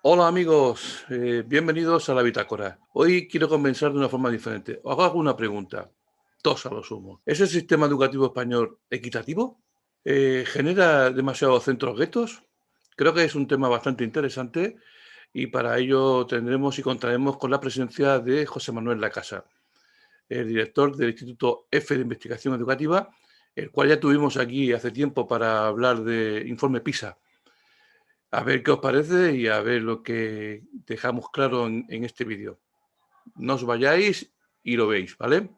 Hola amigos, bienvenidos a la Bitácora. Hoy quiero comenzar de una forma diferente. Os hago una pregunta, dos a lo sumo. ¿Es el sistema educativo español equitativo? ¿Genera demasiados centros guetos? Creo que es un tema bastante interesante y para ello tendremos y contaremos con la presencia de José Manuel Lacasa, el director del Instituto F de Investigación Educativa, el cual ya tuvimos aquí hace tiempo para hablar de informe PISA. A ver qué os parece y a ver lo que dejamos claro en este vídeo. No os vayáis y lo veis, ¿vale?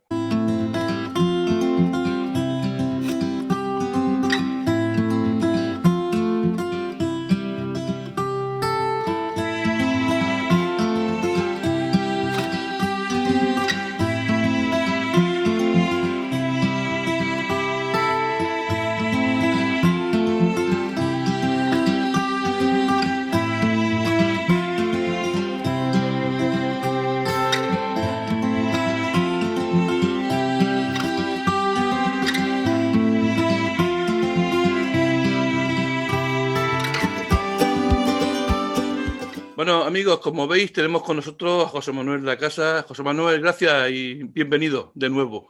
Bueno, amigos, como veis, tenemos con nosotros a José Manuel Lacasa. José Manuel, gracias y bienvenido de nuevo.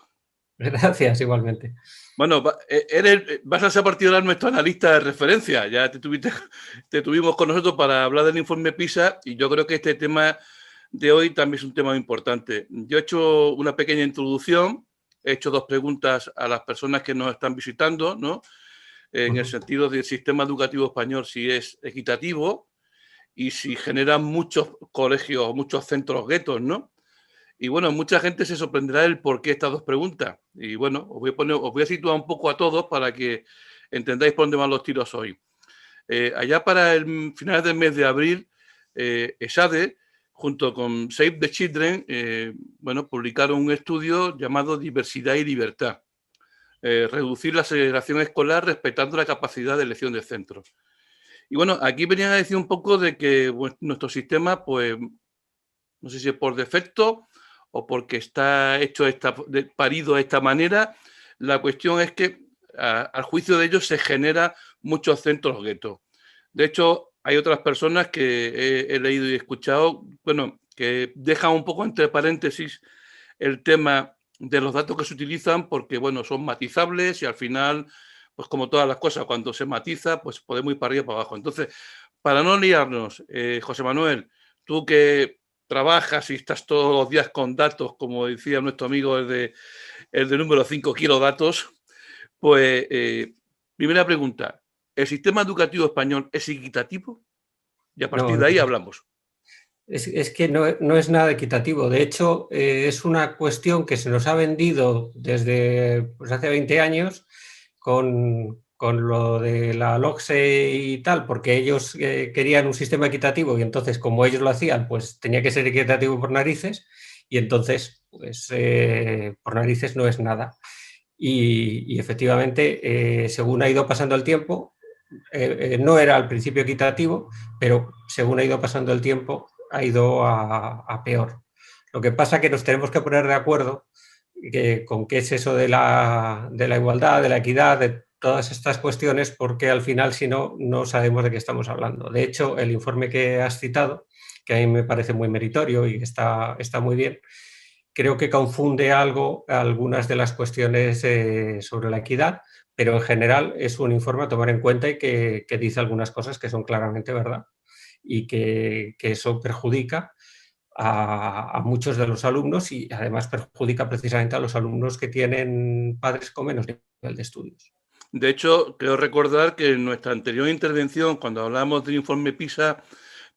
Gracias, igualmente. Bueno, vas a ser a partir de ahora nuestro analista de referencia. Ya te tuvimos con nosotros para hablar del informe PISA y yo creo que este tema de hoy también es un tema importante. Yo he hecho una pequeña introducción, he hecho dos preguntas a las personas que nos están visitando, ¿no? En el sentido del sistema educativo español, si es equitativo y si generan muchos colegios, muchos centros guetos, ¿no? Y bueno, mucha gente se sorprenderá del por qué estas dos preguntas. Y bueno, os voy a situar un poco a todos para que entendáis por dónde van los tiros hoy. Allá para el finales del mes de abril, ESADE, junto con Save the Children, bueno, publicaron un estudio llamado Diversidad y Libertad. Reducir la segregación escolar respetando la capacidad de elección de centros. Y bueno, aquí venían a decir un poco de que nuestro sistema, pues, no sé si es por defecto o porque está hecho parido de esta manera. La cuestión es que, al juicio de ellos, se genera muchos centros guetos. De hecho, hay otras personas que he leído y escuchado, bueno, que dejan un poco entre paréntesis el tema de los datos que se utilizan porque, bueno, son matizables y al final, pues como todas las cosas, cuando se matiza, pues podemos ir para arriba y para abajo. Entonces, para no liarnos, José Manuel, tú que trabajas y estás todos los días con datos, como decía nuestro amigo, el de número 5 kilodatos, pues, primera pregunta, ¿el sistema educativo español es equitativo? Y a partir No, de ahí hablamos. es que no es nada equitativo. De hecho, es una cuestión que se nos ha vendido desde pues, hace 20 años con lo de la LOCSE y tal, porque ellos querían un sistema equitativo y entonces, como ellos lo hacían, pues tenía que ser equitativo por narices y entonces, pues por narices no es nada. Y efectivamente, según ha ido pasando el tiempo, no era al principio equitativo, pero según ha ido pasando el tiempo, ha ido a peor. Lo que pasa es que nos tenemos que poner de acuerdo con qué es eso de la igualdad, de la equidad, de todas estas cuestiones, porque al final, si no, no sabemos de qué estamos hablando. De hecho, el informe que has citado, que a mí me parece muy meritorio y está muy bien, creo que confunde algo algunas de las cuestiones sobre la equidad, pero en general es un informe a tomar en cuenta y que dice algunas cosas que son claramente verdad y que eso perjudica a muchos de los alumnos y además perjudica precisamente a los alumnos que tienen padres con menos nivel de estudios. De hecho, creo recordar que en nuestra anterior intervención, cuando hablábamos del informe PISA,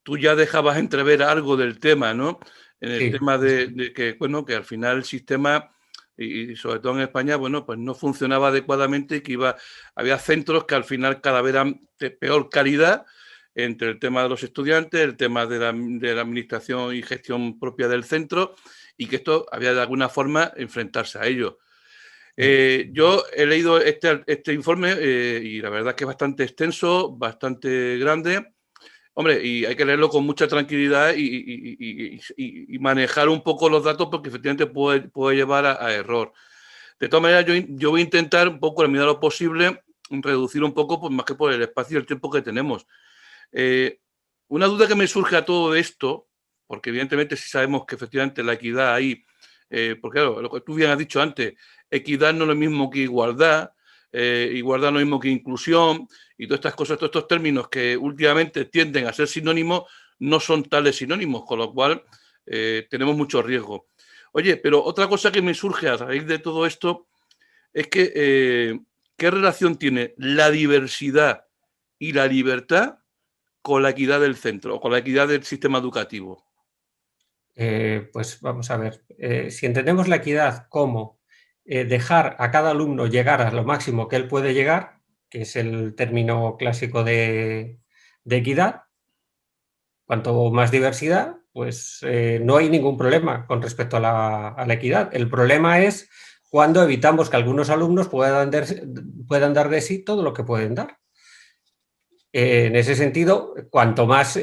tú ya dejabas entrever algo del tema, ¿no? En el Sí, tema de que, bueno, que al final el sistema, y sobre todo en España, bueno, pues no funcionaba adecuadamente y que había centros que al final cada vez eran de peor calidad entre el tema de los estudiantes, el tema de la administración y gestión propia del centro, y que esto había de alguna forma enfrentarse a ello. Yo he leído este informe y la verdad es que es bastante extenso, bastante grande. Hombre, y hay que leerlo con mucha tranquilidad y manejar un poco los datos porque efectivamente puede llevar a error. De todas maneras, yo voy a intentar un poco, a la medida de lo posible, reducir un poco, pues más que por el espacio y el tiempo que tenemos. Eh, una duda que me surge a todo esto, porque evidentemente sí sabemos que efectivamente la equidad ahí, porque claro, lo que tú bien has dicho antes, equidad no es lo mismo que igualdad, igualdad no es lo mismo que inclusión, y todas estas cosas, todos estos términos que últimamente tienden a ser sinónimos, no son tales sinónimos, con lo cual tenemos mucho riesgo. Oye, pero otra cosa que me surge a raíz de todo esto es que ¿qué relación tiene la diversidad y la libertad con la equidad del centro o con la equidad del sistema educativo? Pues vamos a ver, si entendemos la equidad como dejar a cada alumno llegar a lo máximo que él puede llegar, que es el término clásico de equidad, cuanto más diversidad, pues no hay ningún problema con respecto a la equidad. El problema es cuando evitamos que algunos alumnos puedan dar de sí todo lo que pueden dar. En ese sentido, cuanto más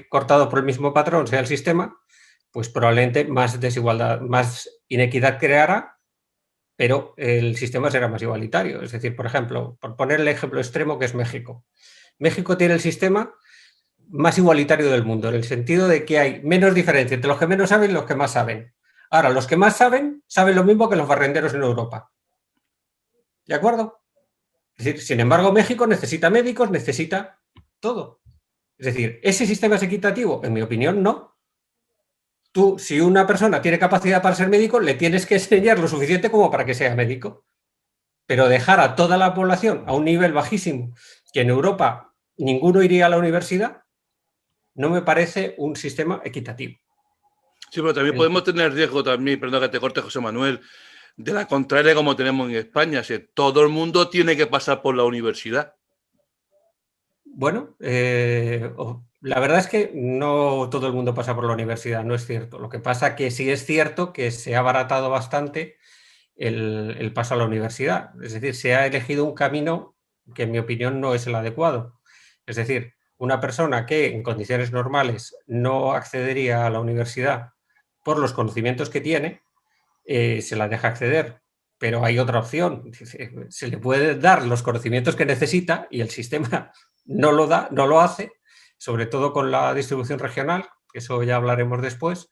cortado por el mismo patrón sea el sistema, pues probablemente más desigualdad, más inequidad creará, pero el sistema será más igualitario. Es decir, por ejemplo, por poner el ejemplo extremo que es México. México tiene el sistema más igualitario del mundo, en el sentido de que hay menos diferencia entre los que menos saben y los que más saben. Ahora, los que más saben, saben lo mismo que los barrenderos en Europa. ¿De acuerdo? Es decir, sin embargo, México necesita médicos, necesita todo. Es decir, ¿ese sistema es equitativo? En mi opinión, no. Tú, si una persona tiene capacidad para ser médico, le tienes que enseñar lo suficiente como para que sea médico. Pero dejar a toda la población a un nivel bajísimo, que en Europa ninguno iría a la universidad, no me parece un sistema equitativo. Sí, pero también podemos tener riesgo también, perdón que te corte, José Manuel, de la contraria como tenemos en España. Si todo el mundo tiene que pasar por la universidad. Bueno, la verdad es que no todo el mundo pasa por la universidad, no es cierto. Lo que pasa que sí es cierto que se ha abaratado bastante el paso a la universidad. Es decir, se ha elegido un camino que en mi opinión no es el adecuado. Es decir, una persona que en condiciones normales no accedería a la universidad por los conocimientos que tiene, se la deja acceder. Pero hay otra opción. Se le puede dar los conocimientos que necesita y el sistema no lo da, no lo hace, sobre todo con la distribución regional, que eso ya hablaremos después.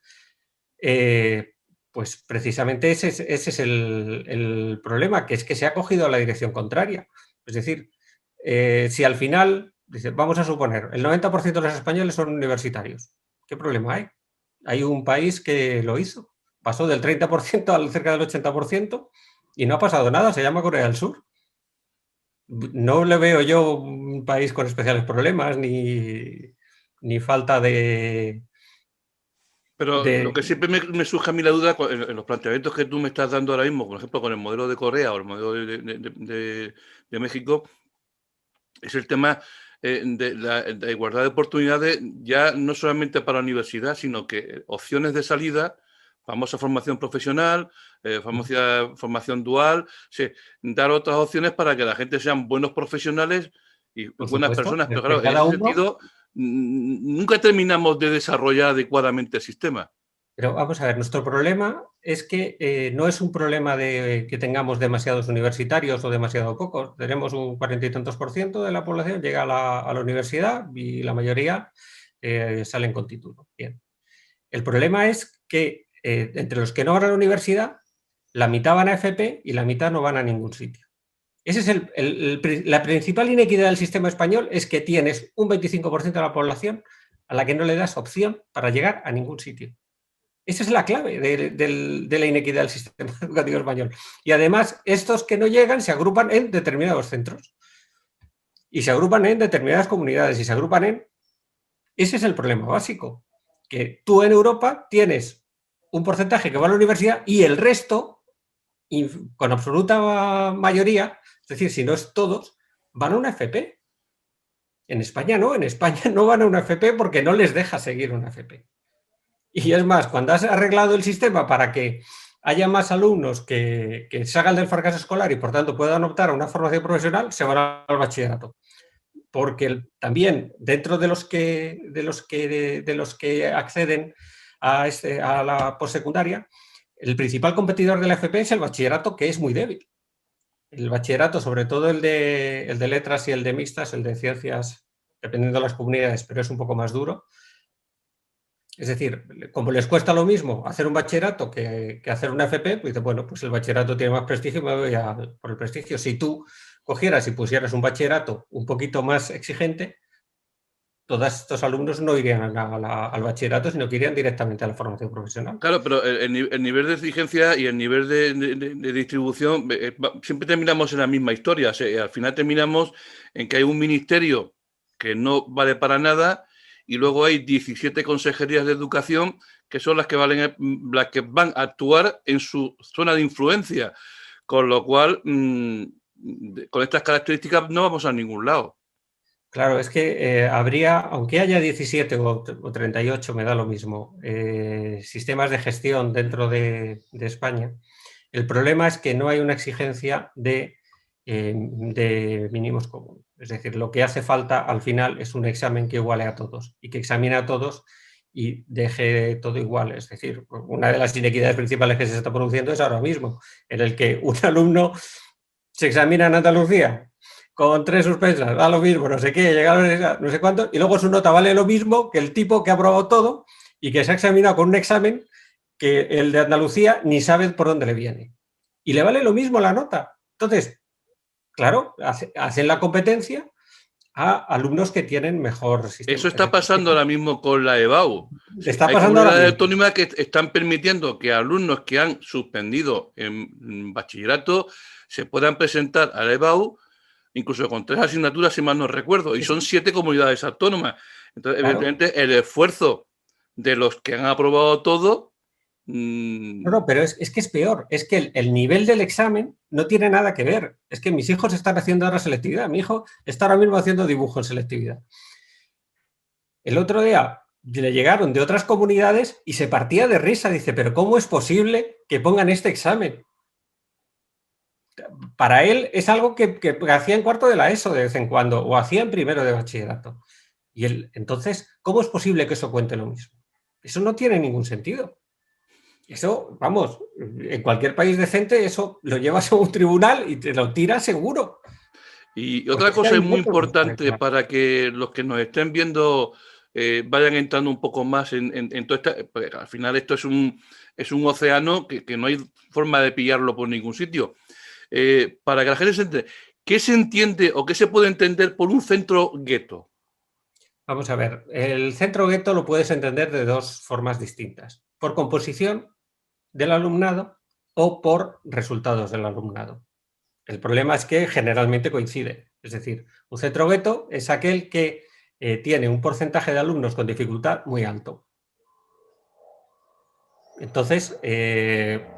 Pues precisamente ese es el problema, que es que se ha cogido a la dirección contraria. Es decir, si al final, vamos a suponer, el 90% de los españoles son universitarios, ¿qué problema hay? Hay un país que lo hizo, pasó del 30% al cerca del 80% y no ha pasado nada, se llama Corea del Sur. No le veo yo un país con especiales problemas ni falta de... Pero lo que siempre me surge a mí la duda en los planteamientos que tú me estás dando ahora mismo, por ejemplo, con el modelo de Corea o el modelo de México, es el tema de la igualdad de oportunidades, ya no solamente para la universidad, sino que opciones de salida, famosa formación profesional, formación dual, sí, dar otras opciones para que la gente sean buenos profesionales y Por buenas supuesto, personas. Pero que claro, en cada ese uno... sentido, nunca terminamos de desarrollar adecuadamente el sistema. Pero vamos a ver, nuestro problema es que no es un problema de que tengamos demasiados universitarios o demasiado pocos. Tenemos un 40 y tantos por ciento de la población llega a la universidad y la mayoría salen con título. Bien. El problema es que entre los que no van a la universidad, la mitad van a FP y la mitad no van a ningún sitio. Ese es la principal inequidad del sistema español, es que tienes un 25% de la población a la que no le das opción para llegar a ningún sitio. Esa es la clave de la inequidad del sistema educativo español. Y además, estos que no llegan se agrupan en determinados centros. Y se agrupan en determinadas comunidades. Y se agrupan en... Ese es el problema básico. Que tú en Europa tienes un porcentaje que va a la universidad y el resto, con absoluta mayoría, es decir, si no es todos, van a una FP. En España no. En España no van a una FP porque no les deja seguir una FP. Y es más, cuando has arreglado el sistema para que haya más alumnos que salgan del fracaso escolar y por tanto puedan optar a una formación profesional, se van al bachillerato. Porque también dentro de los que acceden a la postsecundaria, el principal competidor de la FP es el bachillerato, que es muy débil. El bachillerato, sobre todo el de letras y el de mixtas, el de ciencias dependiendo de las comunidades, pero es un poco más duro. Es decir, como les cuesta lo mismo hacer un bachillerato que hacer una FP, pues dice, bueno, pues el bachillerato tiene más prestigio y me voy por el prestigio. Si tú cogieras y pusieras un bachillerato un poquito más exigente, todos estos alumnos no irían al bachillerato, sino que irían directamente a la formación profesional. Claro, pero el nivel de exigencia y el nivel de distribución, siempre terminamos en la misma historia. O sea, al final terminamos en que hay un ministerio que no vale para nada y luego hay 17 consejerías de educación que son las que van a actuar en su zona de influencia. Con lo cual, con estas características no vamos a ningún lado. Claro, es que habría, aunque haya 17 o 38, me da lo mismo, sistemas de gestión dentro de España, el problema es que no hay una exigencia de mínimos comunes. Es decir, lo que hace falta al final es un examen que iguale a todos y que examine a todos y deje todo igual. Es decir, una de las inequidades principales que se está produciendo es ahora mismo, en el que un alumno se examina en Andalucía con 3 suspensas, da lo mismo, no sé qué, llegaron a no sé cuánto, y luego su nota vale lo mismo que el tipo que ha aprobado todo y que se ha examinado con un examen que el de Andalucía ni sabe por dónde le viene. Y le vale lo mismo la nota. Entonces, claro, hacen la competencia a alumnos que tienen mejor sistema. Eso está pasando ahora mismo con la EBAU. Está Hay pasando comunidades autónomas que están permitiendo que alumnos que han suspendido en bachillerato se puedan presentar a la EBAU, incluso con 3 asignaturas, si mal no recuerdo, y son 7 comunidades autónomas. Entonces, claro, evidentemente, el esfuerzo de los que han aprobado todo... No, pero es que es peor. Es que el nivel del examen no tiene nada que ver. Es que mis hijos están haciendo ahora selectividad. Mi hijo está ahora mismo haciendo dibujo en selectividad. El otro día le llegaron de otras comunidades y se partía de risa. Dice, pero ¿cómo es posible que pongan este examen? Para él es algo que hacía en cuarto de la ESO de vez en cuando, o hacía en primero de bachillerato. Y él, entonces, ¿cómo es posible que eso cuente lo mismo? Eso no tiene ningún sentido. Eso, vamos, en cualquier país decente, eso lo llevas a un tribunal y te lo tira seguro. Y otra cosa muy importante para que los que nos estén viendo vayan entrando un poco más en todo esto, porque al final esto es un océano que no hay forma de pillarlo por ningún sitio. Para que la gente se entienda, ¿qué se entiende o qué se puede entender por un centro gueto? Vamos a ver, el centro gueto lo puedes entender de 2 formas distintas. Por composición del alumnado o por resultados del alumnado. El problema es que generalmente coincide. Es decir, un centro gueto es aquel que tiene un porcentaje de alumnos con dificultad muy alto. Entonces,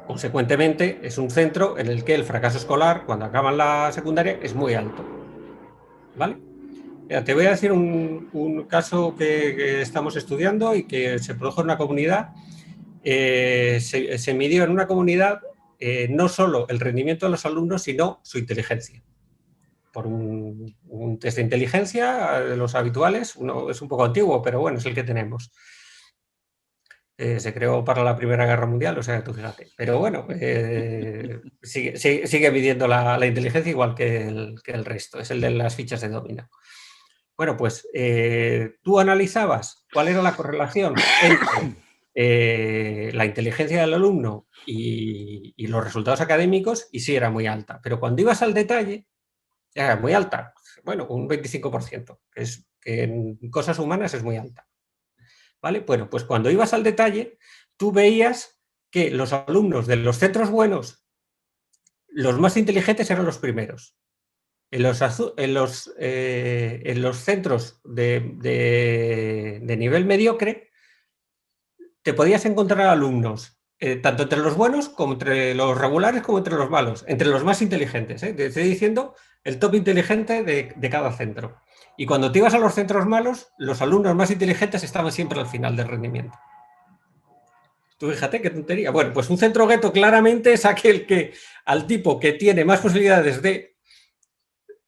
consecuentemente, es un centro en el que el fracaso escolar, cuando acaban la secundaria, es muy alto. ¿Vale? Mira, te voy a decir un caso que estamos estudiando y que se produjo en una comunidad. Se midió en una comunidad no solo el rendimiento de los alumnos, sino su inteligencia. Por un test de inteligencia de los habituales, uno es un poco antiguo, pero bueno, es el que tenemos. Se creó para la Primera Guerra Mundial, o sea, tú fíjate. Pero bueno, sigue midiendo la inteligencia igual que el resto, es el de las fichas de dominó. Bueno, pues tú analizabas cuál era la correlación entre la inteligencia del alumno y los resultados académicos, y sí era muy alta. Pero cuando ibas al detalle, era muy alta. Bueno, un 25%, que en cosas humanas es muy alta. ¿Vale? Bueno, pues cuando ibas al detalle, tú veías que los alumnos de los centros buenos, los más inteligentes eran los primeros. En los centros de nivel mediocre, te podías encontrar alumnos, tanto entre los buenos como entre los regulares como entre los malos, entre los más inteligentes. Te estoy diciendo el top inteligente de cada centro. Y cuando te ibas a los centros malos, los alumnos más inteligentes estaban siempre al final del rendimiento. Tú fíjate qué tontería. Bueno, pues un centro gueto claramente es aquel que al tipo que tiene más posibilidades de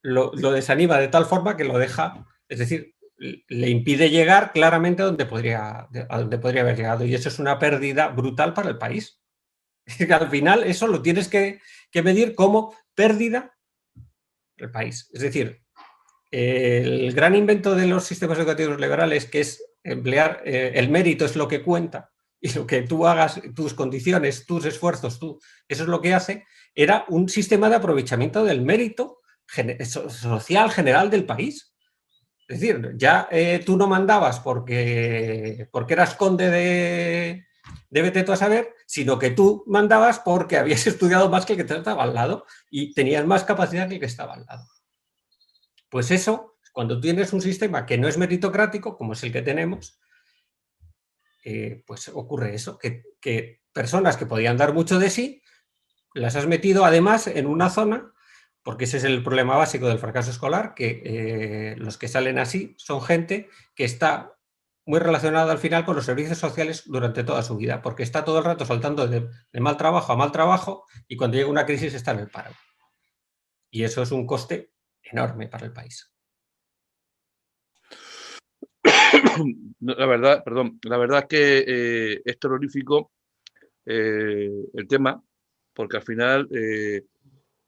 lo desanima de tal forma que lo deja, es decir, le impide llegar claramente a donde podría haber llegado. Y eso es una pérdida brutal para el país. Al final eso lo tienes que medir como pérdida del país. Es decir, el gran invento de los sistemas educativos liberales, que es emplear el mérito es lo que cuenta, y lo que tú hagas, tus condiciones, tus esfuerzos, eso es lo que hace, era un sistema de aprovechamiento del mérito social general del país. Es decir, ya tú no mandabas porque eras conde de vete tú a saber, sino que tú mandabas porque habías estudiado más que el que te estaba al lado y tenías más capacidad que el que estaba al lado. Pues eso, cuando tienes un sistema que no es meritocrático, como es el que tenemos, pues ocurre eso, que personas que podían dar mucho de sí, las has metido además en una zona, porque ese es el problema básico del fracaso escolar, que los que salen así son gente que está muy relacionada al final con los servicios sociales durante toda su vida, porque está todo el rato saltando de mal trabajo a mal trabajo y cuando llega una crisis está en el paro. Y eso es un coste enorme para el país. La verdad es que es terrorífico el tema, porque al final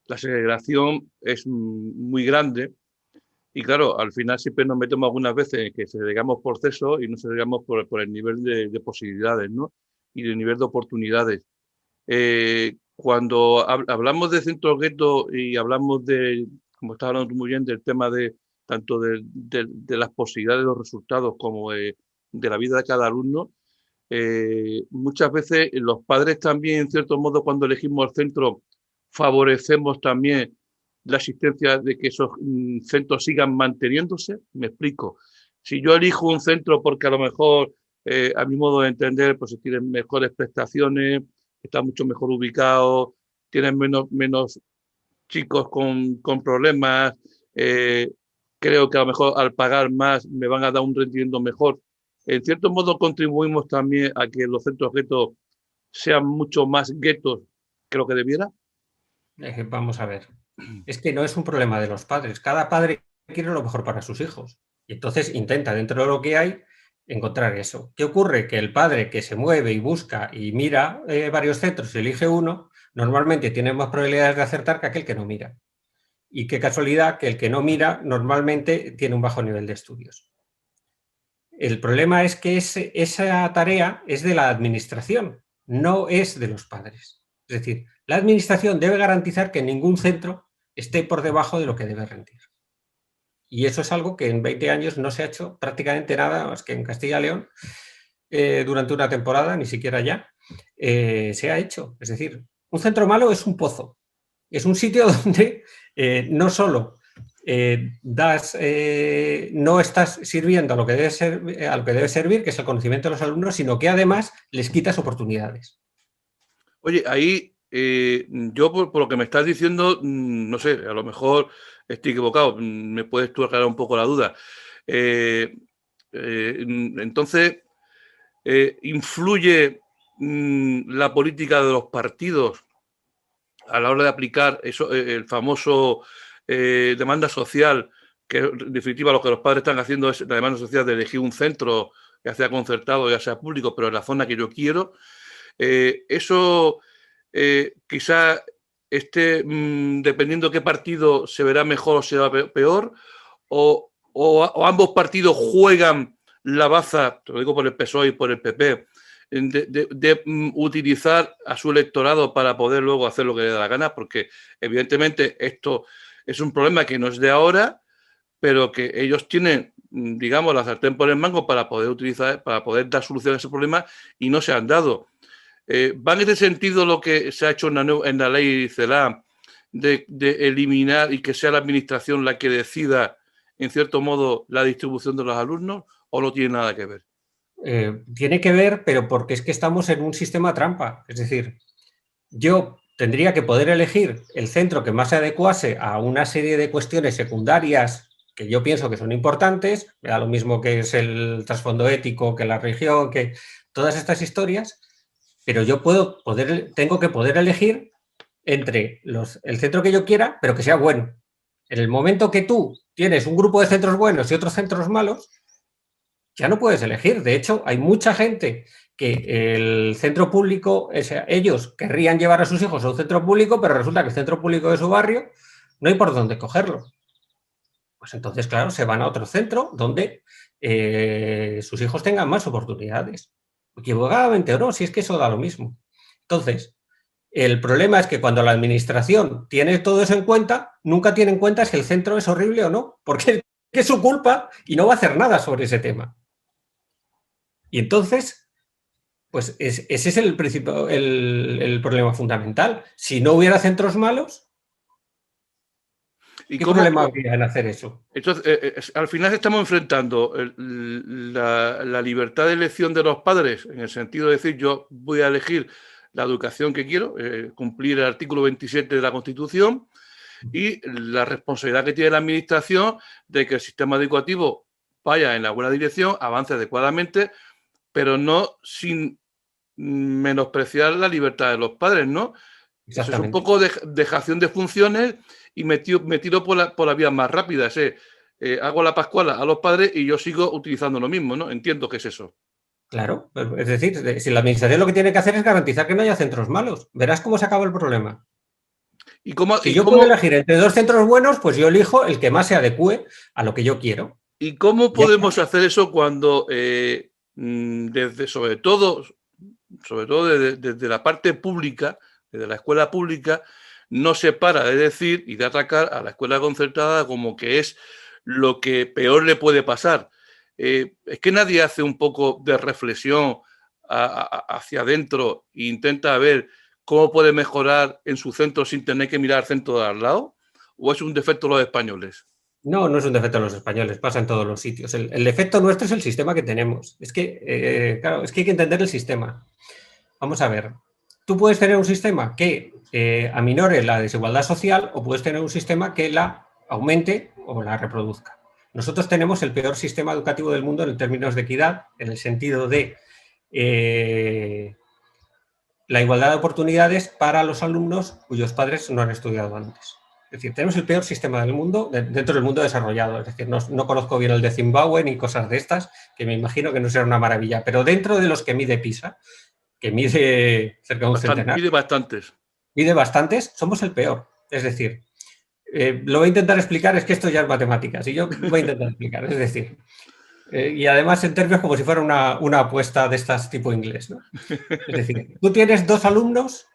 la segregación es muy grande y claro, al final siempre nos metemos algunas veces en que segregamos por sexo y no segregamos por el nivel de posibilidades, ¿no? Y el nivel de oportunidades. Cuando hablamos de centros gueto y hablamos de, como estás hablando muy bien, del tema de tanto de las posibilidades de los resultados como de la vida de cada alumno, muchas veces los padres también, en cierto modo, cuando elegimos el centro, favorecemos también la existencia de que esos centros sigan manteniéndose. Me explico. Si yo elijo un centro porque a lo mejor, a mi modo de entender, pues tienen mejores prestaciones, está mucho mejor ubicado, tienen menos chicos con problemas, creo que a lo mejor al pagar más me van a dar un rendimiento mejor. En cierto modo contribuimos también a que los centros guetos sean mucho más guetos que lo que debiera. Vamos a ver. Es que no es un problema de los padres. Cada padre quiere lo mejor para sus hijos. Y entonces intenta, dentro de lo que hay, encontrar eso. ¿Qué ocurre? Que el padre que se mueve y busca y mira varios centros y elige uno, normalmente tiene más probabilidades de acertar que aquel que no mira. Y qué casualidad que el que no mira normalmente tiene un bajo nivel de estudios. El problema es que esa tarea es de la administración, no es de los padres. Es decir, la administración debe garantizar que ningún centro esté por debajo de lo que debe rendir. Y eso es algo que en 20 años no se ha hecho prácticamente nada más que en Castilla y León durante una temporada, ni siquiera ya, se ha hecho. Es decir, un centro malo es un pozo. Es un sitio donde no solo no estás sirviendo a lo que debe servir, que es el conocimiento de los alumnos, sino que además les quitas oportunidades. Oye, ahí yo por lo que me estás diciendo, no sé, a lo mejor estoy equivocado, me puedes tú aclarar un poco la duda. Entonces, ¿influye la política de los partidos a la hora de aplicar eso, el famoso demanda social, que en definitiva lo que los padres están haciendo es la demanda social de elegir un centro, ya sea concertado, ya sea público, pero en la zona que yo quiero? Eso quizá esté, dependiendo qué partido se verá mejor o será peor, o ambos partidos juegan la baza, te lo digo por el PSOE y por el PP, de utilizar a su electorado para poder luego hacer lo que le da la gana, porque evidentemente esto es un problema que no es de ahora, pero que ellos tienen, digamos, la sartén por el mango para poder utilizar, para poder dar solución a ese problema y no se han dado. ¿Va en ese sentido lo que se ha hecho en la ley CELA de eliminar y que sea la administración la que decida, en cierto modo, la distribución de los alumnos, o no tiene nada que ver? Tiene que ver, pero porque es que estamos en un sistema trampa. Es decir, yo tendría que poder elegir el centro que más se adecuase a una serie de cuestiones secundarias que yo pienso que son importantes, me da lo mismo que es el trasfondo ético, que la religión, que todas estas historias, pero yo tengo que poder elegir entre el centro que yo quiera, pero que sea bueno. En el momento que tú tienes un grupo de centros buenos y otros centros malos, ya no puedes elegir. De hecho, hay mucha gente que el centro público, o sea, ellos querrían llevar a sus hijos a un centro público, pero resulta que el centro público de su barrio no hay por dónde cogerlo. Pues entonces, claro, se van a otro centro donde sus hijos tengan más oportunidades. Equivocadamente o no, si es que eso da lo mismo. Entonces, el problema es que cuando la administración tiene todo eso en cuenta, nunca tiene en cuenta si el centro es horrible o no, porque es su culpa y no va a hacer nada sobre ese tema. Y entonces, pues ese es el problema fundamental. Si no hubiera centros malos, ¿Y ¿qué cómo? problema habría en hacer eso? Entonces, al final estamos enfrentando la libertad de elección de los padres, en el sentido de decir, yo voy a elegir la educación que quiero, cumplir el artículo 27 de la Constitución, y la responsabilidad que tiene la Administración de que el sistema educativo vaya en la buena dirección, avance adecuadamente, pero no sin menospreciar la libertad de los padres, ¿no? Eso es un Exactamente. poco de dejación de funciones y me tiro por la vía más rápida. Hago la pascuala a los padres y yo sigo utilizando lo mismo, ¿no? Entiendo que es eso. Claro, es decir, si la administración lo que tiene que hacer es garantizar que no haya centros malos, verás cómo se acaba el problema. ¿Y cómo, Si yo puedo elegir entre dos centros buenos, pues yo elijo el que más se adecue a lo que yo quiero. y cómo Ya está. podemos hacer eso cuando, desde, sobre todo desde la parte pública, desde la escuela pública, no se para de decir y de atacar a la escuela concertada como que es lo que peor le puede pasar? Es que nadie hace un poco de reflexión hacia adentro e intenta ver cómo puede mejorar en su centro sin tener que mirar al centro de al lado, o es un defecto de los españoles. No, no es un defecto de los españoles, pasa en todos los sitios. El defecto nuestro es el sistema que tenemos. Es que, claro, es que hay que entender el sistema. Vamos a ver, tú puedes tener un sistema que aminore la desigualdad social o puedes tener un sistema que la aumente o la reproduzca. Nosotros tenemos el peor sistema educativo del mundo en términos de equidad, en el sentido de la igualdad de oportunidades para los alumnos cuyos padres no han estudiado antes. Es decir, tenemos el peor sistema del mundo dentro del mundo desarrollado. Es decir, no conozco bien el de Zimbabue ni cosas de estas, que me imagino que no será una maravilla, pero dentro de los que mide PISA, que mide cerca de un centenar, Mide bastantes. mide bastantes, somos el peor. Es decir, lo voy a intentar explicar, es que esto ya es matemáticas, y yo voy a intentar explicar, es decir, y además en términos como si fuera una apuesta de estas tipo inglés, ¿no? Es decir, tú tienes dos alumnos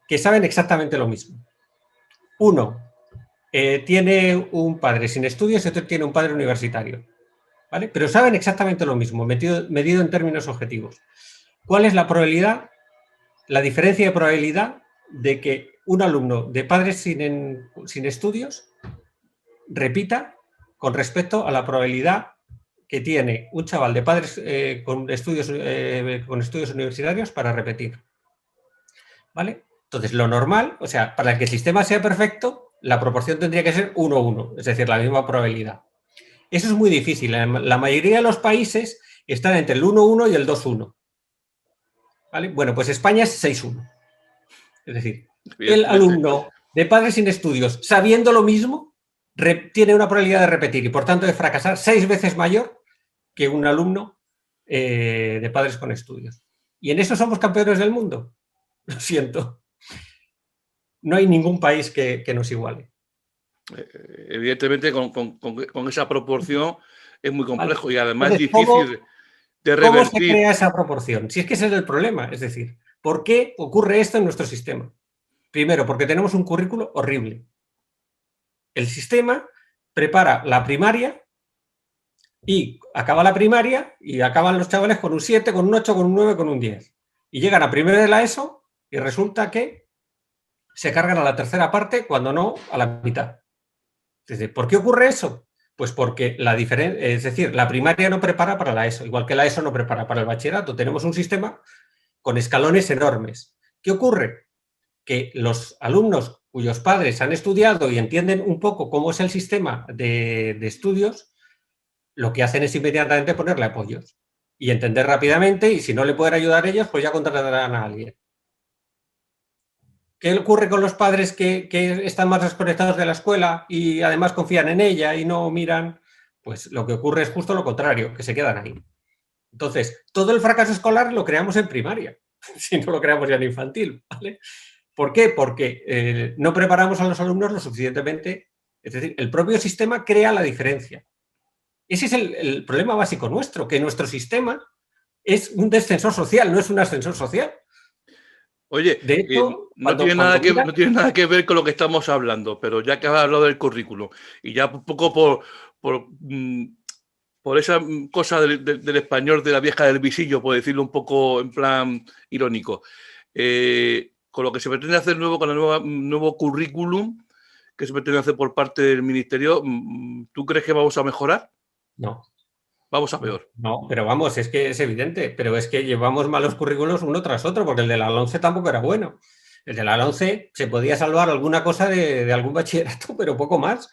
que saben exactamente lo mismo. Uno tiene un padre sin estudios y otro tiene un padre universitario, ¿vale? Pero saben exactamente lo mismo, medido en términos objetivos. ¿Cuál es la probabilidad, la diferencia de probabilidad de que un alumno de padres sin estudios repita con respecto a la probabilidad que tiene un chaval de padres con estudios universitarios para repetir? ¿Vale? Entonces, lo normal, o sea, para que el sistema sea perfecto, la proporción tendría que ser 1-1, es decir, la misma probabilidad. Eso es muy difícil. La mayoría de los países están entre el 1-1 y el 2-1. ¿Vale? Bueno, pues España es 6-1. Es decir, el alumno de padres sin estudios, sabiendo lo mismo, tiene una probabilidad de repetir y, por tanto, de fracasar 6 veces mayor que un alumno de padres con estudios. ¿Y en eso somos campeones del mundo? Lo siento. No hay ningún país que nos iguale. Evidentemente, con esa proporción es muy complejo, ¿Vale? y además Entonces, difícil de ¿cómo se revertir. crea esa proporción? Si es que ese es el problema, es decir, ¿por qué ocurre esto en nuestro sistema? Primero, porque tenemos un currículo horrible. El sistema prepara la primaria y acaba la primaria y acaban los chavales con un 7, con un 8, con un 9, con un 10. Y llegan a primero de la ESO y resulta que se cargan a la tercera parte, cuando no a la mitad. Es decir, ¿por qué ocurre eso? Pues porque es decir, la primaria no prepara para la ESO, igual que la ESO no prepara para el bachillerato. Tenemos un sistema con escalones enormes. ¿Qué ocurre? Que los alumnos cuyos padres han estudiado y entienden un poco cómo es el sistema de estudios, lo que hacen es inmediatamente ponerle apoyos y entender rápidamente, y si no le pueden ayudar ellos, pues ya contratarán a alguien. ¿Qué ocurre con los padres que están más desconectados de la escuela y además confían en ella y no miran? Pues lo que ocurre es justo lo contrario, que se quedan ahí. Entonces, todo el fracaso escolar lo creamos en primaria, si no lo creamos ya en infantil, ¿vale? ¿Por qué? Porque no preparamos a los alumnos lo suficientemente Es decir, el propio sistema crea la diferencia. Ese es el problema básico nuestro, que nuestro sistema es un descensor social, no es un ascensor social. Oye, De hecho, no tiene cuando miras... no tiene nada que ver con lo que estamos hablando, pero ya que has hablado del currículum y ya un poco por esa cosa del español de la vieja del visillo, por decirlo un poco en plan irónico, con lo que se pretende hacer nuevo, con el nuevo currículum que se pretende hacer por parte del Ministerio, ¿tú crees que vamos a mejorar? No. Vamos a peor. No, pero vamos, es que es evidente, pero es que llevamos malos currículos uno tras otro, porque el de la LOMCE tampoco era bueno. El de la LOMCE se podía salvar alguna cosa de algún bachillerato, pero poco más.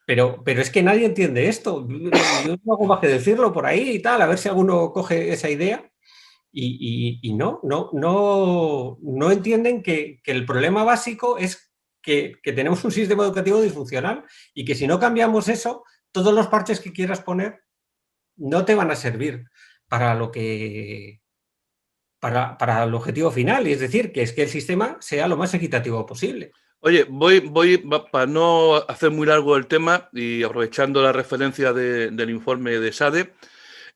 Pero es que nadie entiende esto. Yo no hago más que decirlo por ahí y tal, a ver si alguno coge esa idea. Y no entienden que el problema básico es que tenemos un sistema educativo disfuncional y que si no cambiamos eso, todos los parches que quieras poner no te van a servir para lo que para el objetivo final, y es decir, que es que el sistema sea lo más equitativo posible. Oye, para no hacer muy largo el tema y aprovechando la referencia del informe de SADE,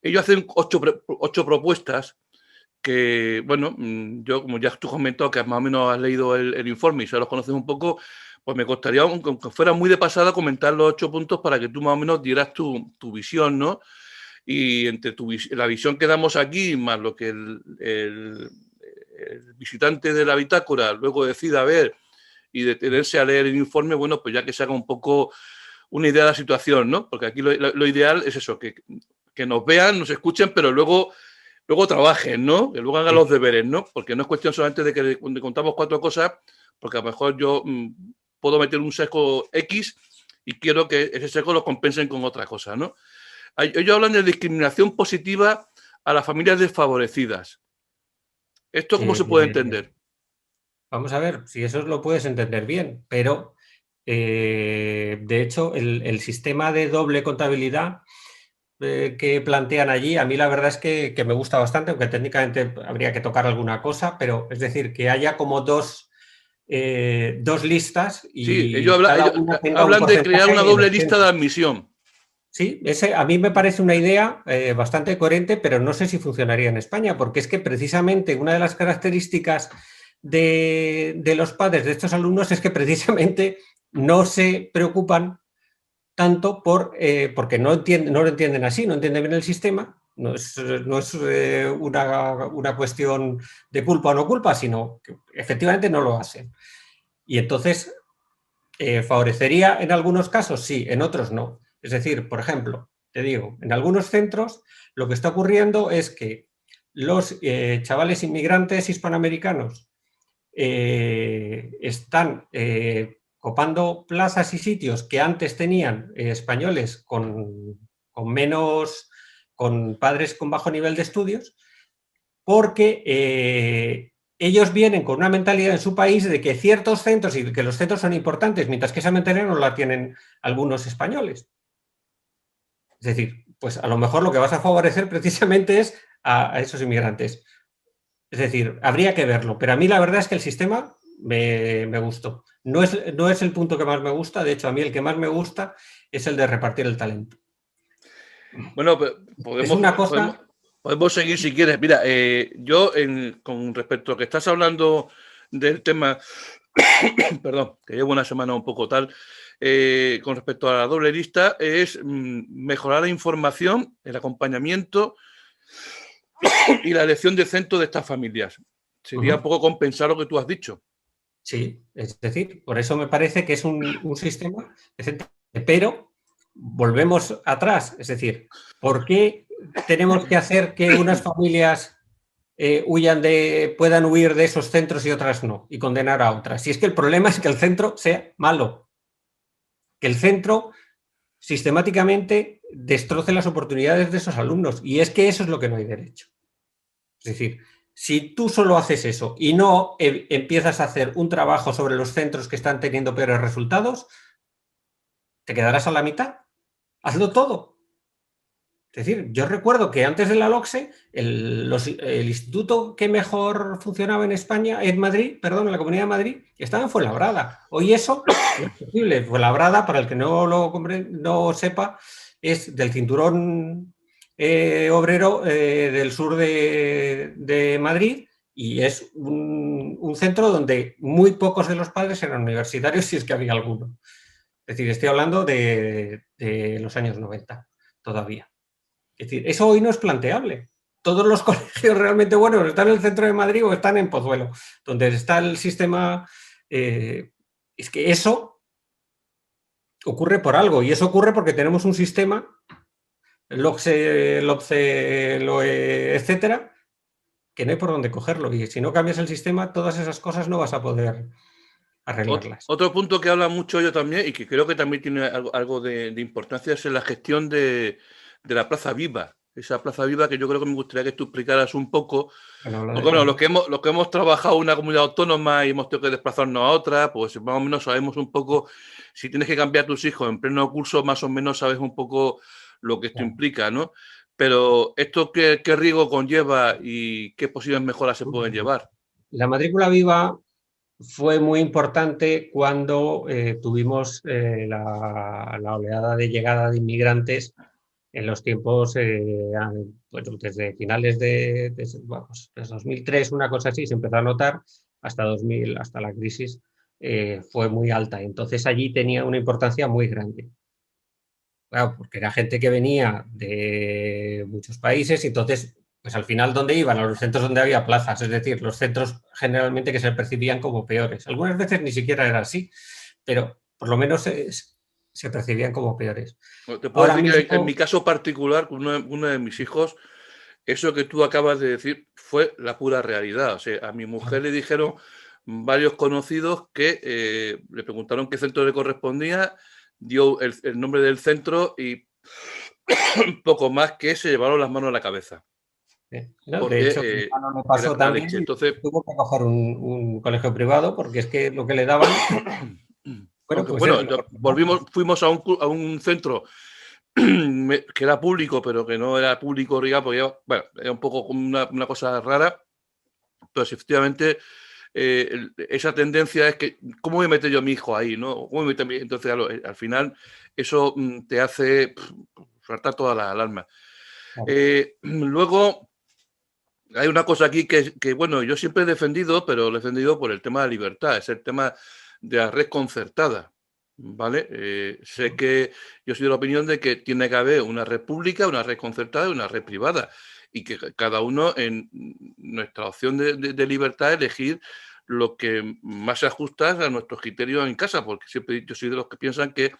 ellos hacen 8 propuestas que, bueno, yo como ya tú has comentado que más o menos has leído el informe y ya los conoces un poco, pues me costaría, aunque fuera muy de pasada, comentar los 8 puntos para que tú más o menos dieras tu visión, ¿no? Y entre la visión que damos aquí, más lo que el visitante de la bitácora luego decida ver y detenerse a leer el informe, bueno, pues ya que se haga un poco una idea de la situación, ¿no? Porque aquí lo ideal es eso, que nos vean, nos escuchen, pero luego trabajen, ¿no? Que luego hagan los deberes, ¿no? Porque no es cuestión solamente de que contamos 4 cosas, porque a lo mejor yo puedo meter un sesgo X y quiero que ese sesgo lo compensen con otra cosa, ¿no? Ellos hablan de discriminación positiva a las familias desfavorecidas. ¿Esto cómo se puede entender? Vamos a ver, si eso lo puedes entender bien, pero de hecho el sistema de doble contabilidad que plantean allí, a mí la verdad es que me gusta bastante, aunque técnicamente habría que tocar alguna cosa, pero es decir, que haya como dos listas Sí, y ellos cada una tenga un hablan de crear una porcentaje en doble el lista de centro. admisión. Sí, a mí me parece una idea bastante coherente, pero no sé si funcionaría en España, porque es que precisamente una de las características de los padres de estos alumnos es que precisamente no se preocupan tanto porque no lo entienden así, no entienden bien el sistema, no es una cuestión de culpa o no culpa, sino que efectivamente no lo hacen. Y entonces, ¿favorecería en algunos casos? Sí, en otros no. Es decir, por ejemplo, te digo, en algunos centros lo que está ocurriendo es que los chavales inmigrantes hispanoamericanos están copando plazas y sitios que antes tenían españoles con padres con bajo nivel de estudios, porque ellos vienen con una mentalidad en su país de que ciertos centros y que los centros son importantes, mientras que esa mentalidad no la tienen algunos españoles. Es decir, pues a lo mejor lo que vas a favorecer precisamente es a esos inmigrantes. Es decir, habría que verlo, pero a mí la verdad es que el sistema me gustó. No es el punto que más me gusta, de hecho a mí el que más me gusta es el de repartir el talento. Bueno, Es una cosa... podemos seguir si quieres. Mira, yo con respecto a lo que estás hablando del tema, perdón, que llevo una semana un poco tal, con respecto a la doble lista, es mejorar la información, el acompañamiento y la elección de centro de estas familias. Sería un poco compensar lo que tú has dicho. Sí, es decir, por eso me parece que es un sistema decente, pero volvemos atrás, es decir, ¿por qué tenemos que hacer que unas familias puedan huir de esos centros y otras no, y condenar a otras? Si es que el problema es que el centro sea malo, que el centro sistemáticamente destroce las oportunidades de esos alumnos, y es que eso es lo que no hay derecho. Es decir, si tú solo haces eso y no empiezas a hacer un trabajo sobre los centros que están teniendo peores resultados, te quedarás a la mitad. Hazlo todo. Es decir, yo recuerdo que antes de la LOCSE, el instituto que mejor funcionaba en España, en Madrid, perdón, en la Comunidad de Madrid, estaba en Fuenlabrada. Hoy eso no es posible. Fuenlabrada, para el que no sepa, es del cinturón obrero del sur de Madrid, y es un centro donde muy pocos de los padres eran universitarios, si es que había alguno. Es decir, estoy hablando de los años 90 todavía. Es decir, eso hoy no es planteable. Todos los colegios realmente buenos están en el centro de Madrid o están en Pozuelo, donde está el sistema. Es que eso ocurre por algo, y eso ocurre porque tenemos un sistema, el LOCSE, LOE, etcétera, que no hay por dónde cogerlo. Y si no cambias el sistema, todas esas cosas no vas a poder arreglarlas. Otro punto que habla mucho yo también y que creo que también tiene algo de importancia es en la gestión de la Plaza Viva. Esa Plaza Viva que yo creo que me gustaría que tú explicaras un poco. Porque bueno, los que hemos trabajado en una comunidad autónoma y hemos tenido que desplazarnos a otra, pues más o menos sabemos un poco, si tienes que cambiar a tus hijos en pleno curso, más o menos sabes un poco lo que esto implica, ¿no? Pero esto qué riesgo conlleva y qué posibles mejoras se pueden llevar. La matrícula viva fue muy importante cuando tuvimos la oleada de llegada de inmigrantes en los tiempos, bueno, desde finales desde 2003, una cosa así, se empezó a notar, hasta 2000, hasta la crisis, fue muy alta. Entonces allí tenía una importancia muy grande. Claro, porque era gente que venía de muchos países, y entonces, pues al final, ¿dónde iban? A los centros donde había plazas, es decir, los centros generalmente que se percibían como peores. Algunas veces ni siquiera era así, pero por lo menos se percibían como peores. Te puedo Ahora decir que en mismo, mi caso particular, con uno de mis hijos, eso que tú acabas de decir fue la pura realidad. O sea, a mi mujer le dijeron varios conocidos que le preguntaron qué centro le correspondía, dio el nombre del centro y poco más, que se llevaron las manos a la cabeza. ¿no? De Porque hecho, mi hermano le era pasó la también leche. y Entonces, tuvo que coger un colegio privado, porque es que lo que le daban, bueno, aunque pues era bueno, mejor. fuimos a un centro que era público, pero que no era público, digamos, porque bueno, era un poco como una cosa rara, pero efectivamente esa tendencia es que, ¿cómo me meto yo a mi hijo ahí? ¿No? ¿Cómo me meto entonces, al final, eso te hace saltar todas las alarmas. Luego, hay una cosa aquí que, bueno, yo siempre he defendido, pero lo he defendido por el tema de la libertad, es el tema de la red concertada, ¿vale? Sé que yo soy de la opinión de que tiene que haber una red pública, una red concertada y una red privada, y que cada uno en nuestra opción de libertad elegir lo que más se ajusta a nuestros criterios en casa, porque siempre yo soy de los que piensan que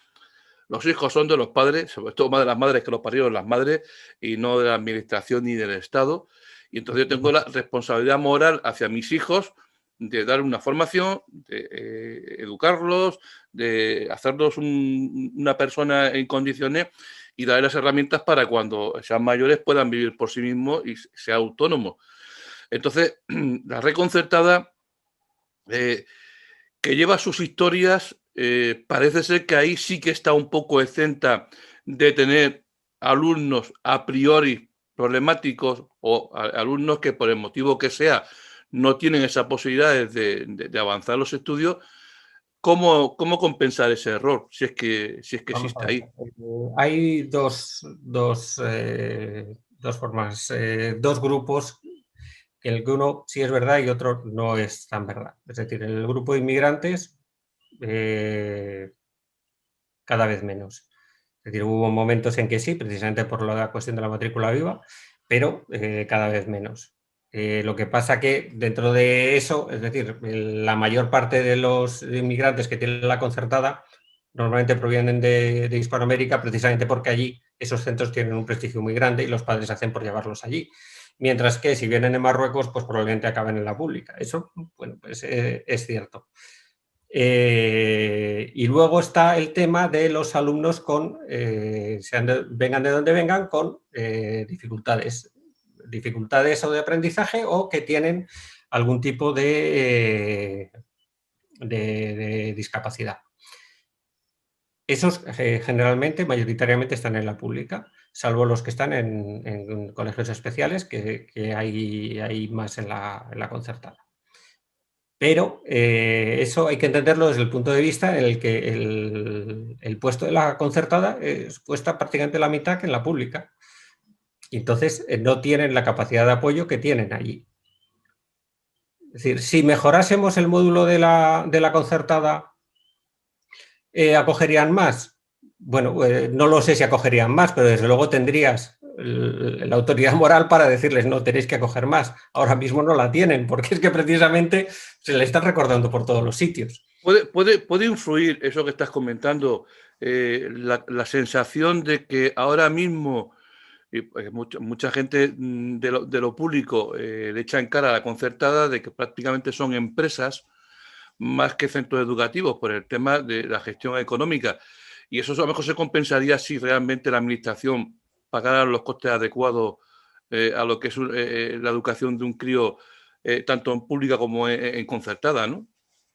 los hijos son de los padres, sobre todo más de las madres, que los parieron las madres, y no de la administración ni del Estado. Y entonces yo tengo la responsabilidad moral hacia mis hijos de dar una formación, de educarlos, de hacerlos una persona en condiciones y darles las herramientas para cuando sean mayores puedan vivir por sí mismos y sean autónomos. Entonces, la red concertada, que lleva sus historias, parece ser que ahí sí que está un poco exenta de tener alumnos a priori problemáticos o alumnos que por el motivo que sea no tienen esas posibilidades de avanzar los estudios. ¿Cómo compensar ese error si es que Vamos a existe ver. ahí? Hay dos formas, dos grupos, que el que uno sí es verdad y otro no es tan verdad. Es decir, el grupo de inmigrantes, cada vez menos. Es decir, hubo momentos en que sí, precisamente por la cuestión de la matrícula viva, pero cada vez menos. Lo que pasa que dentro de eso, es decir, la mayor parte de los inmigrantes que tienen la concertada normalmente provienen de Hispanoamérica, precisamente porque allí esos centros tienen un prestigio muy grande y los padres hacen por llevarlos allí. Mientras que si vienen de Marruecos, pues probablemente acaben en la pública. Eso, bueno, pues es cierto. Y luego está el tema de los alumnos vengan de donde vengan, con dificultades o de aprendizaje, o que tienen algún tipo de discapacidad. Esos generalmente, mayoritariamente, están en la pública. salvo los que están en colegios especiales, que hay más en la concertada. Pero eso hay que entenderlo desde el punto de vista en el que el puesto de la concertada cuesta prácticamente la mitad que en la pública. Y entonces no tienen la capacidad de apoyo que tienen allí. Es decir, si mejorásemos el módulo de la concertada, ¿acogerían más? Bueno, no lo sé si acogerían más, pero desde luego tendrías la autoridad moral para decirles no, tenéis que acoger más. Ahora mismo no la tienen, porque es que precisamente se le están recordando por todos los sitios. ¿Puede influir eso que estás comentando, la sensación de que ahora mismo mucha gente de lo público le echa en cara a la concertada de que prácticamente son empresas más que centros educativos por el tema de la gestión económica? Y eso a lo mejor se compensaría si realmente la administración pagara los costes adecuados a lo que es la educación de un crío, tanto en pública como en concertada, ¿no?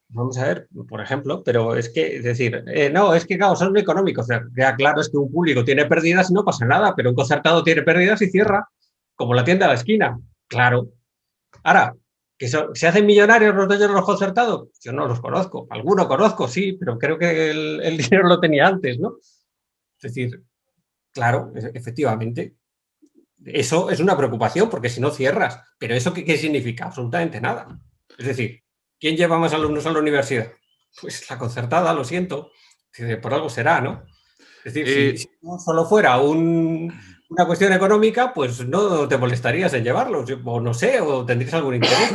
Vamos a ver, por ejemplo, pero es que, es decir, no, es que claro, son económicos. O sea, ya claro, es que un público tiene pérdidas y no pasa nada, pero un concertado tiene pérdidas y cierra, como la tienda a la esquina. Claro. Ahora, ¿que se hacen millonarios los dueños de los concertados? Yo no los conozco. Alguno conozco, sí, pero creo que el dinero lo tenía antes, ¿no? Es decir, claro, efectivamente. Eso es una preocupación, porque si no cierras. ¿Pero eso qué significa? Absolutamente nada. Es decir, ¿quién lleva más alumnos a la universidad? Pues la concertada, lo siento. Por algo será, ¿no? Es decir, si no solo fuera una cuestión económica, pues no te molestarías en llevarlos, o no sé, o tendrías algún interés.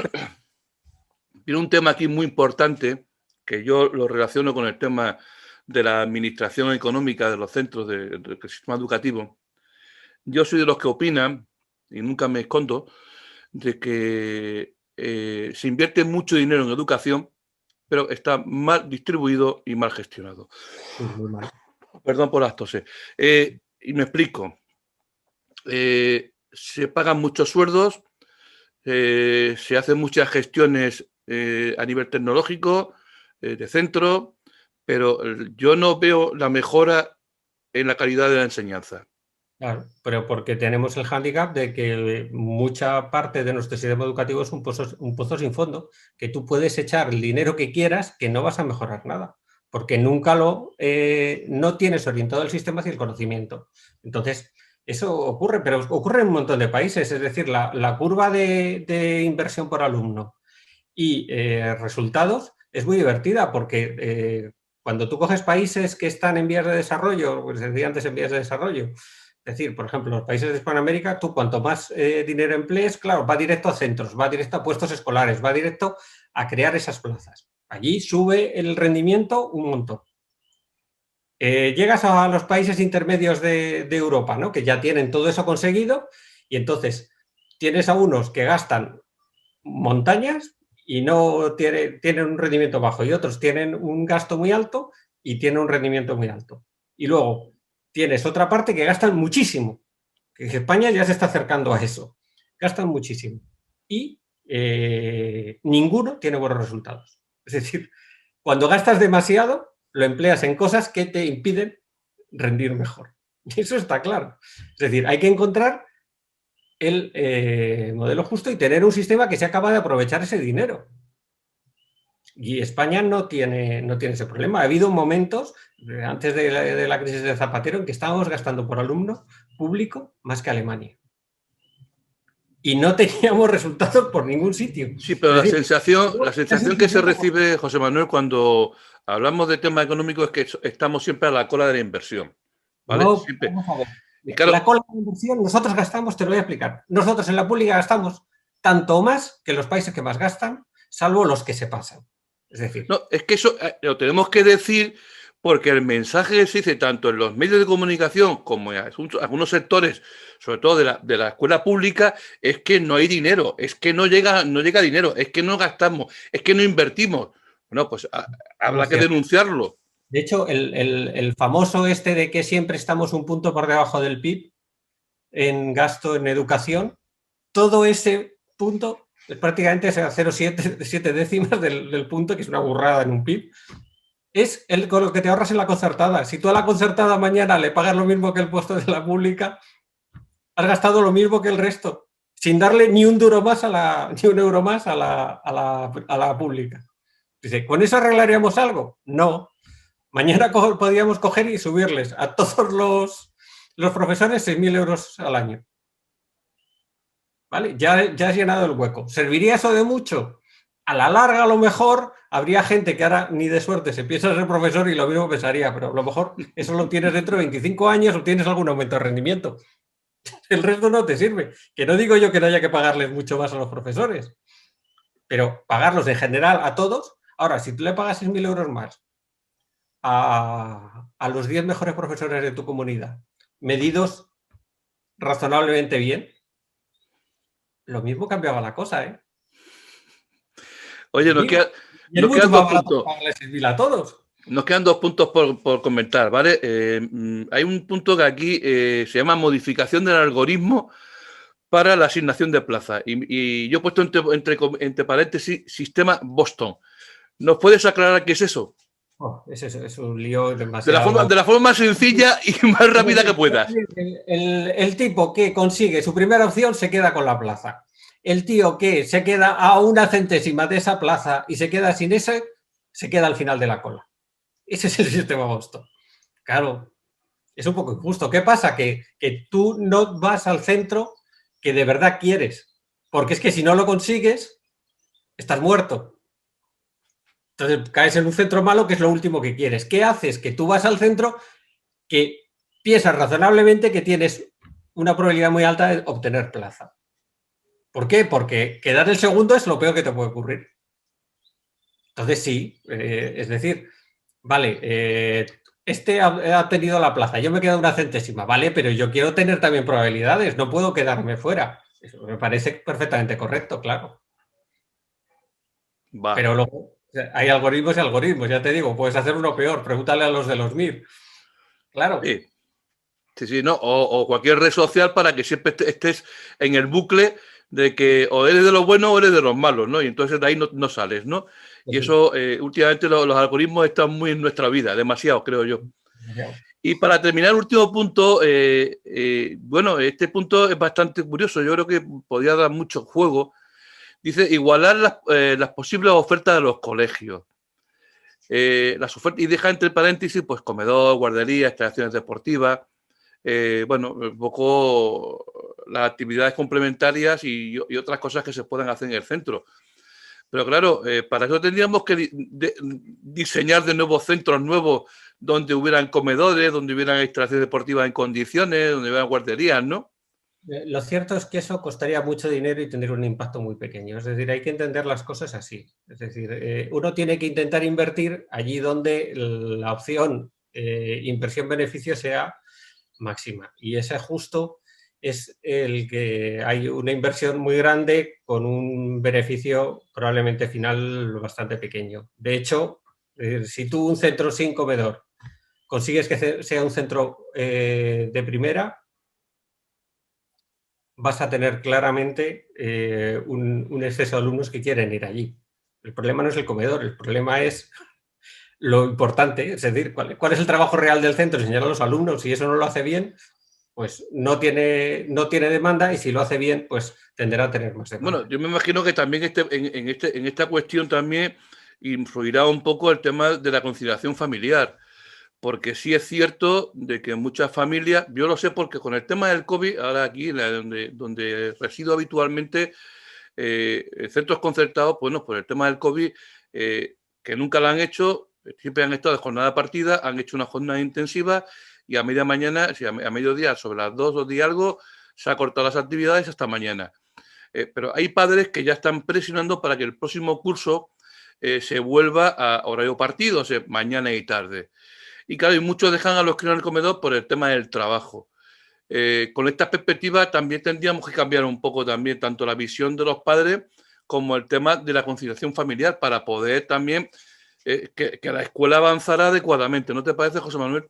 Tiene un tema aquí muy importante que yo lo relaciono con el tema de la administración económica de los centros del sistema educativo. Yo soy de los que opinan, y nunca me escondo, de que se invierte mucho dinero en educación, pero está mal distribuido y mal gestionado. Sí, muy mal. Perdón por las toses. Y me explico. Se pagan muchos sueldos, se hacen muchas gestiones a nivel tecnológico, de centro, pero yo no veo la mejora en la calidad de la enseñanza. Claro, pero porque tenemos el hándicap de que mucha parte de nuestro sistema educativo es un pozo sin fondo, que tú puedes echar el dinero que quieras, que no vas a mejorar nada, porque nunca no tienes orientado el sistema hacia el conocimiento. Entonces, eso ocurre, pero ocurre en un montón de países, es decir, la curva de inversión por alumno y resultados es muy divertida, porque cuando tú coges países que están en vías de desarrollo, pues decía antes en vías de desarrollo, es decir, por ejemplo, los países de Hispanoamérica, tú cuanto más dinero emplees, claro, va directo a centros, va directo a puestos escolares, va directo a crear esas plazas. Allí sube el rendimiento un montón. Llegas a los países intermedios de Europa, ¿no? Que ya tienen todo eso conseguido, y entonces tienes a unos que gastan montañas y no tienen un rendimiento bajo, y otros tienen un gasto muy alto y tienen un rendimiento muy alto. Y luego tienes otra parte que gastan muchísimo, que España ya se está acercando a eso, gastan muchísimo y ninguno tiene buenos resultados. Es decir, cuando gastas demasiado, lo empleas en cosas que te impiden rendir mejor. Y eso está claro. Es decir, hay que encontrar el modelo justo y tener un sistema que sea capaz de aprovechar ese dinero. Y España no tiene ese problema. Ha habido momentos, antes de la crisis de Zapatero, en que estábamos gastando por alumno público más que Alemania. Y no teníamos resultados por ningún sitio. Sí, pero la sensación que se recibe, José Manuel, cuando hablamos de tema económico es que estamos siempre a la cola de la inversión. ¿Vale? No, siempre. vamos a ver. Claro, la cola de inversión, nosotros gastamos, te lo voy a explicar. Nosotros en la pública gastamos tanto más que los países que más gastan, salvo los que se pasan. Es decir, no, es que eso lo tenemos que decir porque el mensaje que se dice tanto en los medios de comunicación como en algunos sectores, sobre todo de la escuela pública, es que no hay dinero, es que no llega dinero, es que no gastamos, es que no invertimos. Bueno, pues habrá que denunciarlo. De hecho, el famoso este de que siempre estamos un punto por debajo del PIB en gasto en educación, todo ese punto es prácticamente 0,7 décimas del punto, que es una burrada en un PIB, es con lo que te ahorras en la concertada. Si tú a la concertada mañana le pagas lo mismo que el puesto de la pública, has gastado lo mismo que el resto, sin darle ni un duro más ni un euro más a la pública. Dice, ¿con eso arreglaríamos algo? No. Mañana podríamos coger y subirles a todos los profesores 6.000 euros al año. ¿Vale? Ya has llenado el hueco. ¿Serviría eso de mucho? A la larga, a lo mejor, habría gente que ahora ni de suerte se piensa ser profesor y lo mismo pensaría, pero a lo mejor eso lo tienes dentro de 25 años o tienes algún aumento de rendimiento. El resto no te sirve. Que no digo yo que no haya que pagarles mucho más a los profesores, pero pagarlos en general a todos. Ahora, si tú le pagas 6.000 euros más a los 10 mejores profesores de tu comunidad, medidos razonablemente bien, lo mismo cambiaba la cosa, ¿eh? Oye, nos quedan dos puntos. A todos. Nos quedan 2 puntos por comentar, ¿vale? Hay un punto que aquí se llama modificación del algoritmo para la asignación de plazas. Y yo he puesto entre paréntesis sistema Boston. ¿Nos puedes aclarar qué es eso? Es un lío demasiado... De la forma más sencilla y más rápida que puedas. El tipo que consigue su primera opción se queda con la plaza. El tío que se queda a una centésima de esa plaza y se queda sin ese, se queda al final de la cola. Ese es el sistema Boston. Claro, es un poco injusto. ¿Qué pasa? Que tú no vas al centro que de verdad quieres. Porque es que si no lo consigues, estás muerto. Entonces caes en un centro malo que es lo último que quieres. ¿Qué haces? Que tú vas al centro que piensas razonablemente que tienes una probabilidad muy alta de obtener plaza. ¿Por qué? Porque quedar el segundo es lo peor que te puede ocurrir. Entonces sí, es decir, vale, este ha tenido la plaza, yo me quedo una centésima, vale, pero yo quiero tener también probabilidades, no puedo quedarme fuera. Eso me parece perfectamente correcto, claro. Va. Pero luego hay algoritmos y algoritmos, ya te digo, puedes hacer uno peor, pregúntale a los de los MIR. Claro. Sí, sí, no, o cualquier red social para que siempre estés en el bucle de que o eres de los buenos o eres de los malos, ¿no? Y entonces de ahí no sales, ¿no? Y eso, últimamente los algoritmos están muy en nuestra vida, demasiado, creo yo. Y para terminar, el último punto, bueno, este punto es bastante curioso, yo creo que podría dar mucho juego. Dice, igualar las posibles ofertas de los colegios. Las ofertas, y deja entre paréntesis, pues comedor, guardería, instalaciones deportivas, bueno, un poco las actividades complementarias y otras cosas que se puedan hacer en el centro. Pero claro, para eso tendríamos que diseñar de nuevos centros nuevos donde hubieran comedores, donde hubieran instalaciones deportivas en condiciones, donde hubieran guarderías, ¿no? Lo cierto es que eso costaría mucho dinero y tendría un impacto muy pequeño. Es decir, hay que entender las cosas así. Es decir, uno tiene que intentar invertir allí donde la opción inversión-beneficio sea máxima. Y ese justo es el que hay una inversión muy grande con un beneficio probablemente final bastante pequeño. De hecho, si tú un centro sin comedor consigues que sea un centro de primera, vas a tener claramente un exceso de alumnos que quieren ir allí. El problema no es el comedor, el problema es lo importante, es decir, cuál es el trabajo real del centro, enseñar a los alumnos. Si eso no lo hace bien, pues no tiene demanda, y si lo hace bien, pues tenderá a tener más demanda. Bueno, yo me imagino que también en esta cuestión también influirá un poco el tema de la conciliación familiar, porque sí es cierto de que muchas familias, yo lo sé porque con el tema del COVID, ahora aquí donde resido habitualmente, centros concertados, bueno, por el tema del COVID, que nunca lo han hecho, siempre han estado de jornada partida, han hecho una jornada intensiva y a media mañana, a mediodía, sobre las 2 o algo, se han cortado las actividades hasta mañana. Pero hay padres que ya están presionando para que el próximo curso se vuelva a horario partido, o sea, mañana y tarde. Y claro, y muchos dejan a los críos en el comedor por el tema del trabajo. Con esta perspectiva también tendríamos que cambiar un poco también tanto la visión de los padres como el tema de la conciliación familiar para poder también que la escuela avanzara adecuadamente. ¿No te parece, José Manuel?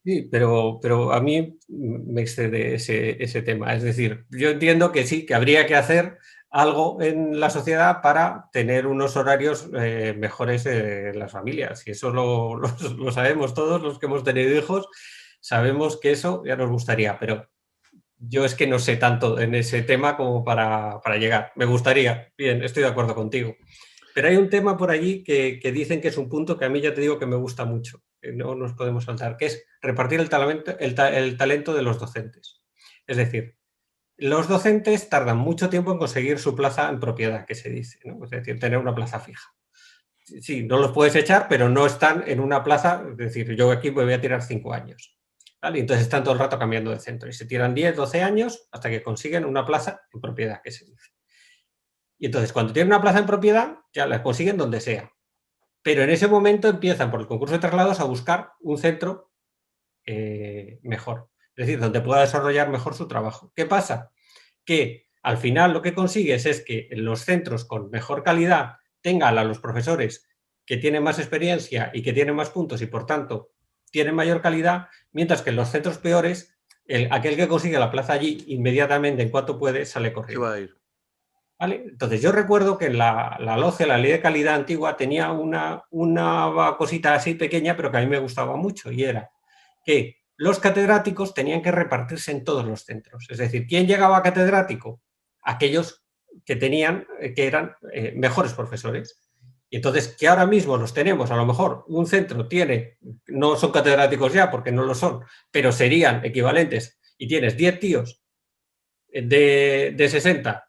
Sí, pero a mí me excede ese tema. Es decir, yo entiendo que sí, que habría que hacer algo en la sociedad para tener unos horarios mejores en las familias. Y eso lo sabemos todos los que hemos tenido hijos, sabemos que eso ya nos gustaría, pero Yo es que no sé tanto en ese tema como para llegar. Me gustaría. Bien, estoy de acuerdo contigo. Pero hay un tema por allí que dicen que es un punto que a mí ya te digo que me gusta mucho, que no nos podemos saltar, que es repartir el talento de los docentes. Es decir, los docentes tardan mucho tiempo en conseguir su plaza en propiedad, que se dice, ¿no? Es decir, tener una plaza fija. Sí, no los puedes echar, pero no están en una plaza, es decir, yo aquí me voy a tirar 5 años. ¿Vale? Entonces están todo el rato cambiando de centro y se tiran 10, 12 años hasta que consiguen una plaza en propiedad, que se dice. Y entonces cuando tienen una plaza en propiedad, ya la consiguen donde sea. Pero en ese momento empiezan por el concurso de traslados a buscar un centro mejor, es decir, donde pueda desarrollar mejor su trabajo. ¿Qué pasa? Que al final lo que consigues es que los centros con mejor calidad tengan a los profesores que tienen más experiencia y que tienen más puntos y por tanto tienen mayor calidad, mientras que en los centros peores, aquel que consigue la plaza allí inmediatamente en cuanto puede sale Se va corriendo. a ir. ¿Vale? Entonces yo recuerdo que la LOCE, la Ley de Calidad Antigua, tenía una cosita así pequeña, pero que a mí me gustaba mucho, y era que los catedráticos tenían que repartirse en todos los centros. Es decir, ¿quién llegaba a catedrático? Aquellos que tenían, que eran mejores profesores. Y entonces, que ahora mismo los tenemos, a lo mejor un centro tiene, no son catedráticos ya, porque no lo son, pero serían equivalentes, y tienes 10 tíos de 60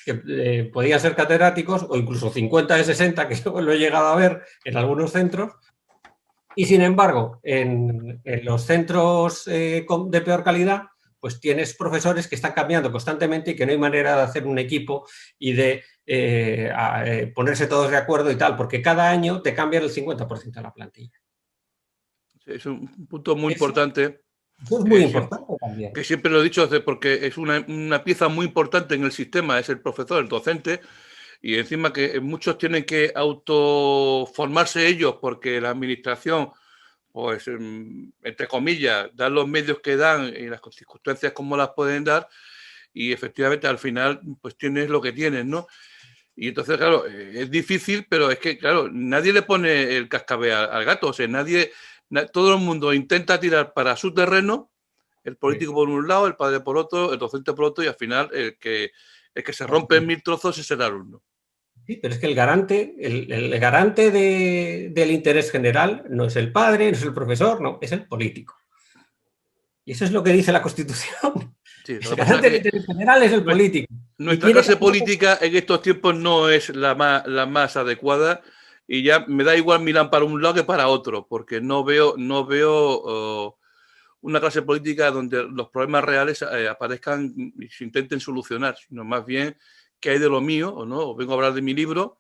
que podían ser catedráticos, o incluso 50 de 60, que lo he llegado a ver en algunos centros, y sin embargo, en los centros de peor calidad, pues tienes profesores que están cambiando constantemente y que no hay manera de hacer un equipo y de ponerse todos de acuerdo y tal, porque cada año te cambian el 50% de la plantilla. Es un punto muy Eso importante. es muy importante también. Que siempre lo he dicho, porque es una pieza muy importante en el sistema, es el profesor, el docente, y encima que muchos tienen que autoformarse ellos porque la administración, pues, entre comillas, da los medios que dan y las circunstancias como las pueden dar, y efectivamente al final pues tienes lo que tienes, ¿no? Y entonces, claro, es difícil, pero es que, claro, nadie le pone el cascabel al gato, o sea, todo el mundo intenta tirar para su terreno, el político por un lado, el padre por otro, el docente por otro, y al final el que se rompe en mil trozos es el alumno. Sí, pero es que el garante del interés general no es el padre, no es el profesor, no, es el político. Y eso es lo que dice la Constitución. Sí, lo El que pasa es garante del que interés general es el político. Y nuestra tiene que clase hacerlo. política en estos tiempos no es la más adecuada, y ya me da igual mirar para un lado que para otro, porque no veo una clase política donde los problemas reales aparezcan y se intenten solucionar, sino más bien qué hay de lo mío, o no, o vengo a hablar de mi libro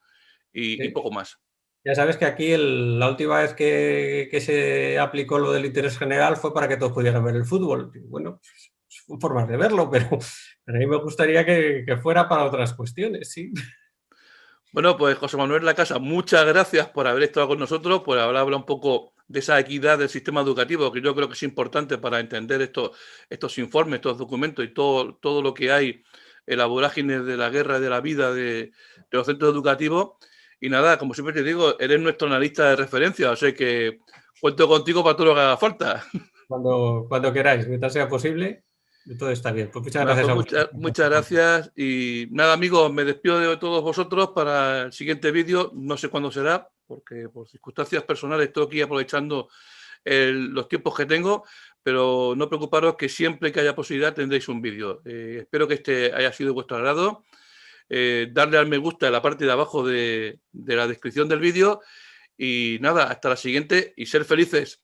y poco más. Ya sabes que aquí la última vez que se aplicó lo del interés general fue para que todos pudieran ver el fútbol. Bueno, son formas de verlo, pero a mí me gustaría que fuera para otras cuestiones, sí. Bueno, pues José Manuel Lacasa, muchas gracias por haber estado con nosotros, por hablar un poco de esa equidad del sistema educativo, que yo creo que es importante para entender estos informes, estos documentos y todo lo que hay en la vorágine de la guerra, de la vida de los centros educativos. Y nada, como siempre te digo, eres nuestro analista de referencia, o sea que cuento contigo para todo lo que haga falta. Cuando queráis, mientras sea posible, todo está bien. Pues muchas Bueno, gracias pues a vosotros. muchas gracias y nada, amigos, me despido de todos vosotros para el siguiente vídeo, no sé cuándo será, porque por circunstancias personales estoy aquí aprovechando los tiempos que tengo, pero no preocuparos que siempre que haya posibilidad tendréis un vídeo. Espero que este haya sido de vuestro agrado. Darle al me gusta en la parte de abajo de la descripción del vídeo y nada, hasta la siguiente y ser felices.